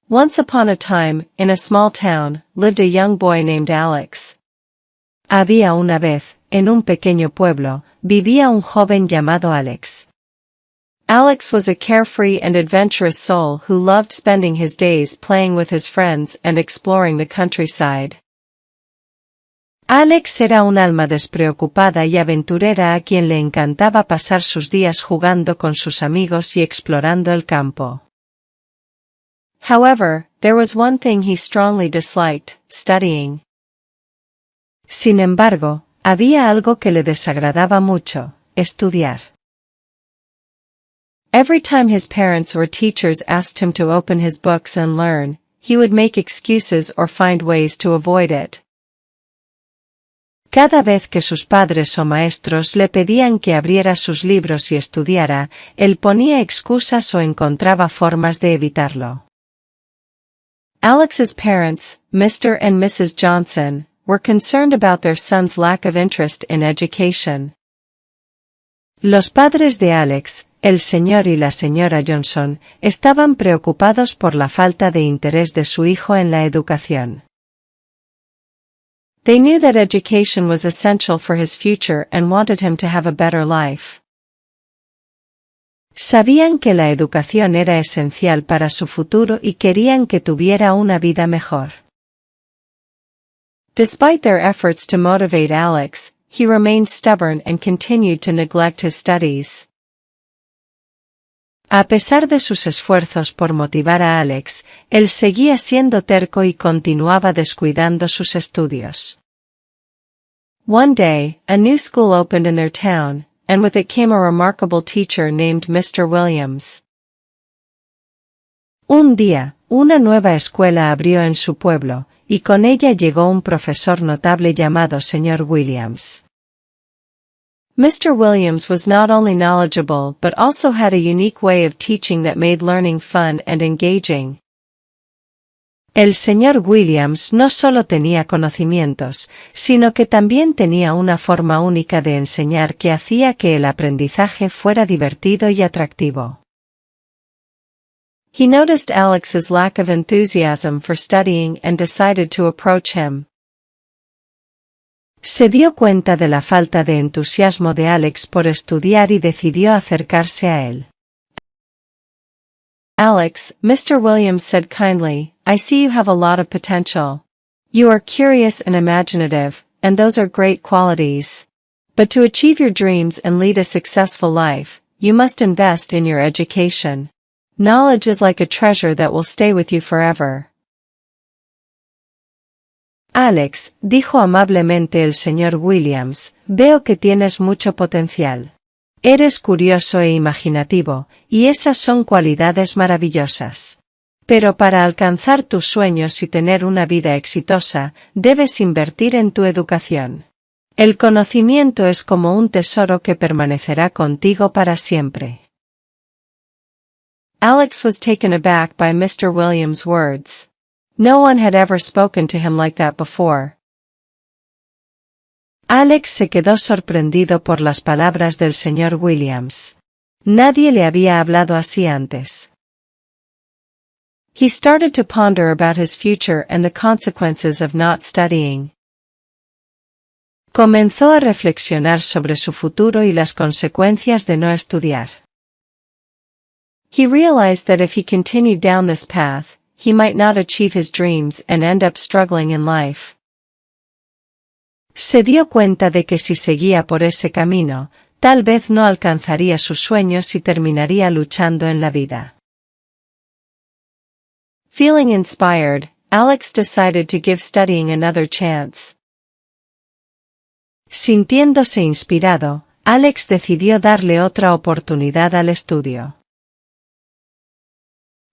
Once upon a time, in a small town, lived a young boy named Alex. Había una vez, en un pequeño pueblo, vivía un joven llamado Alex. Alex was a carefree and adventurous soul who loved spending his days playing with his friends and exploring the countryside. Alex era un alma despreocupada y aventurera a quien le encantaba pasar sus días jugando con sus amigos y explorando el campo. However, there was one thing he strongly disliked: studying. Sin embargo, había algo que le desagradaba mucho: estudiar. Every time his parents or teachers asked him to open his books and learn, he would make excuses or find ways to avoid it. Cada vez que sus padres o maestros le pedían que abriera sus libros y estudiara, él ponía excusas o encontraba formas de evitarlo. Alex's parents, Mr. and Mrs. Johnson, were concerned about their son's lack of interest in education. Los padres de Alex, el señor y la señora Johnson, estaban preocupados por la falta de interés de su hijo en la educación. They knew that education was essential for his future and wanted him to have a better life. Sabían que la educación era esencial para su futuro y querían que tuviera una vida mejor. Despite their efforts to motivate Alex, he remained stubborn and continued to neglect his studies. A pesar de sus esfuerzos por motivar a Alex, él seguía siendo terco y continuaba descuidando sus estudios. One day, a new school opened in their town, and with it came a remarkable teacher named Mr. Williams. Un día, una nueva escuela abrió en su pueblo, y con ella llegó un profesor notable llamado Sr. Williams. Mr. Williams was not only knowledgeable but also had a unique way of teaching that made learning fun and engaging. El Sr. Williams no solo tenía conocimientos, sino que también tenía una forma única de enseñar que hacía que el aprendizaje fuera divertido y atractivo. He noticed Alex's lack of enthusiasm for studying and decided to approach him. Se dio cuenta de la falta de entusiasmo de Alex por estudiar y decidió acercarse a él. Alex, Mr. Williams said kindly, "I see you have a lot of potential. You are curious and imaginative, and those are great qualities. But to achieve your dreams and lead a successful life, you must invest in your education. Knowledge is like a treasure that will stay with you forever." Alex, dijo amablemente el Sr. Williams, veo que tienes mucho potencial. Eres curioso e imaginativo, y esas son cualidades maravillosas. Pero para alcanzar tus sueños y tener una vida exitosa, debes invertir en tu educación. El conocimiento es como un tesoro que permanecerá contigo para siempre. Alex was taken aback by Mr. Williams' words. No one had ever spoken to him like that before. Alex se quedó sorprendido por las palabras del Sr. Williams. Nadie le había hablado así antes. He started to ponder about his future and the consequences of not studying. Comenzó a reflexionar sobre su futuro y las consecuencias de no estudiar. He realized that if he continued down this path, he might not achieve his dreams and end up struggling in life. Se dio cuenta de que si seguía por ese camino, tal vez no alcanzaría sus sueños y terminaría luchando en la vida. Feeling inspired, Alex decided to give studying another chance. Sintiéndose inspirado, Alex decidió darle otra oportunidad al estudio.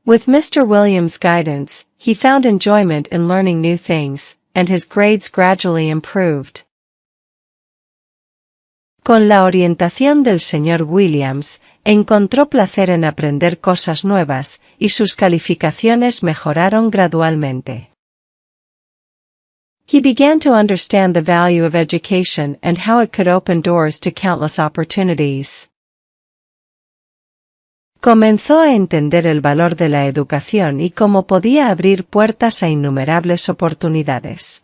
With Mr. Williams' guidance, he found enjoyment in learning new things, and his grades gradually improved. Con la orientación del Sr. Williams, encontró placer en aprender cosas nuevas, y sus calificaciones mejoraron gradualmente. He began to understand the value of education and how it could open doors to countless opportunities. Comenzó a entender el valor de la educación y cómo podía abrir puertas a innumerables oportunidades.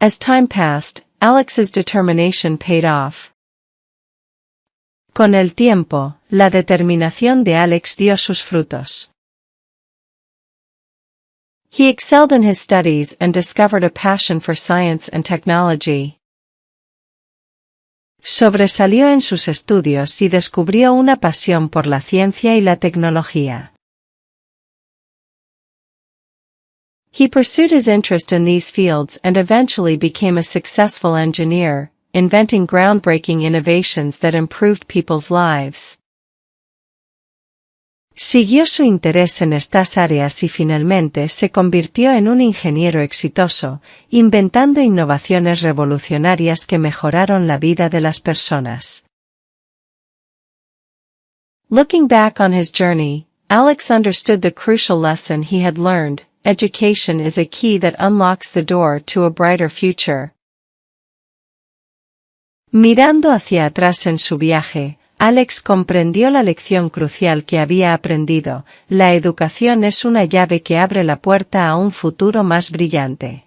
As time passed, Alex's determination paid off. Con el tiempo, la determinación de Alex dio sus frutos. He excelled in his studies and discovered a passion for science and technology. Sobresalió en sus estudios y descubrió una pasión por la ciencia y la tecnología. He pursued his interest in these fields and eventually became a successful engineer, inventing groundbreaking innovations that improved people's lives. Siguió su interés en estas áreas y finalmente se convirtió en un ingeniero exitoso, inventando innovaciones revolucionarias que mejoraron la vida de las personas. Looking back on his journey, Alex understood the crucial lesson he had learned: education is a key that unlocks the door to a brighter future. Mirando hacia atrás en su viaje, Alex comprendió la lección crucial que había aprendido: la educación es una llave que abre la puerta a un futuro más brillante.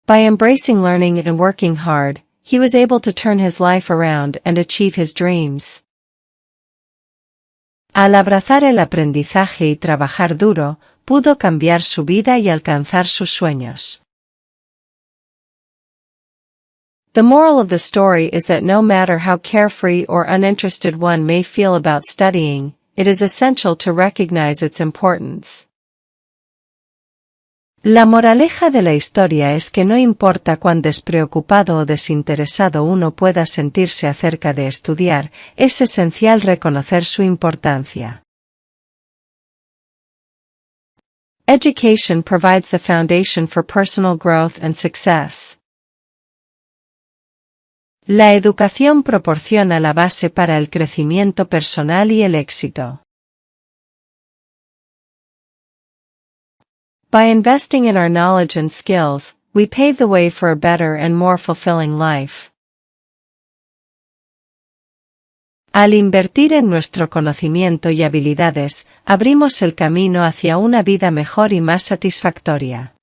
By embracing learning and working hard, he was able to turn his life around and achieve his dreams. Al abrazar el aprendizaje y trabajar duro, pudo cambiar su vida y alcanzar sus sueños. The moral of the story is that no matter how carefree or uninterested one may feel about studying, it is essential to recognize its importance. La moraleja de la historia es que no importa cuán despreocupado o desinteresado uno pueda sentirse acerca de estudiar, es esencial reconocer su importancia. Education provides the foundation for personal growth and success. La educación proporciona la base para el crecimiento personal y el éxito. By investing in our knowledge and skills, we pave the way for a better and more fulfilling life. Al invertir en nuestro conocimiento y habilidades, abrimos el camino hacia una vida mejor y más satisfactoria.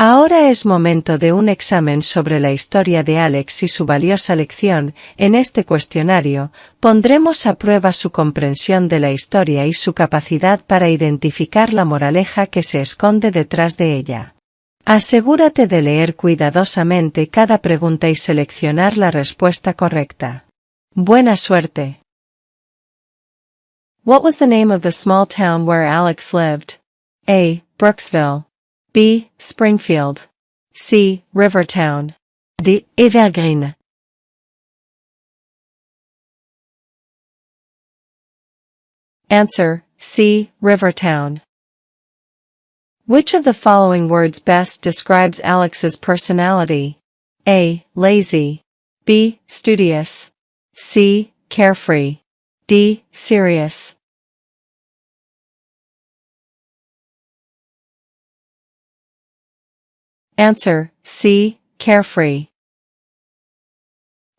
Ahora es momento de un examen sobre la historia de Alex y su valiosa lección. En este cuestionario, pondremos a prueba su comprensión de la historia y su capacidad para identificar la moraleja que se esconde detrás de ella. Asegúrate de leer cuidadosamente cada pregunta y seleccionar la respuesta correcta. ¡Buena suerte! What was the name of the small town where Alex lived? A. Brooksville. B. Springfield. C. Rivertown. D. Evergreen. Answer: C. Rivertown. Which of the following words best describes Alex's personality? A. Lazy. B. Studious. C. Carefree. D. Serious. Answer: C. Carefree.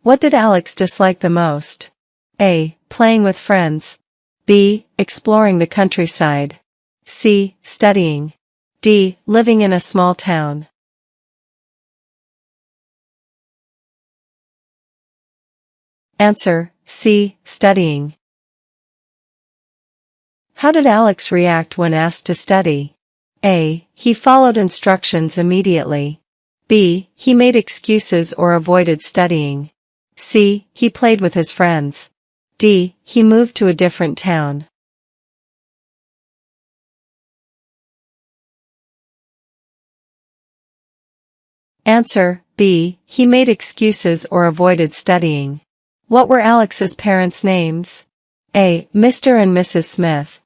What did Alex dislike the most? A. Playing with friends. B. Exploring the countryside. C. Studying. D. Living in a small town. Answer: C. Studying. How did Alex react when asked to study? A. He followed instructions immediately. B. He made excuses or avoided studying. C. He played with his friends. D. He moved to a different town. Answer: B. He made excuses or avoided studying. What were Alex's parents' names? A. Mr. and Mrs. Smith.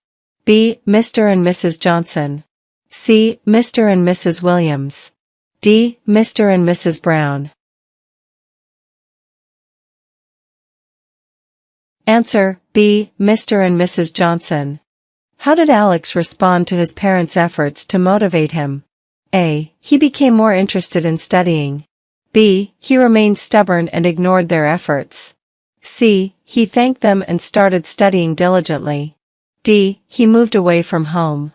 B. Mr. and Mrs. Johnson. C. Mr. and Mrs. Williams. D. Mr. and Mrs. Brown. Answer: B. Mr. and Mrs. Johnson. How did Alex respond to his parents' efforts to motivate him? A. He became more interested in studying. B. He remained stubborn and ignored their efforts. C. He thanked them and started studying diligently. D. He moved away from home.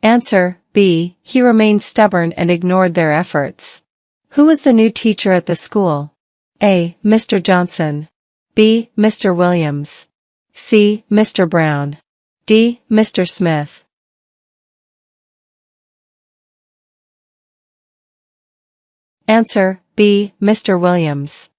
Answer, B. He remained stubborn and ignored their efforts. Who was the new teacher at the school? A. Mr. Johnson. B. Mr. Williams. C. Mr. Brown. D. Mr. Smith. Answer, B. Mr. Williams.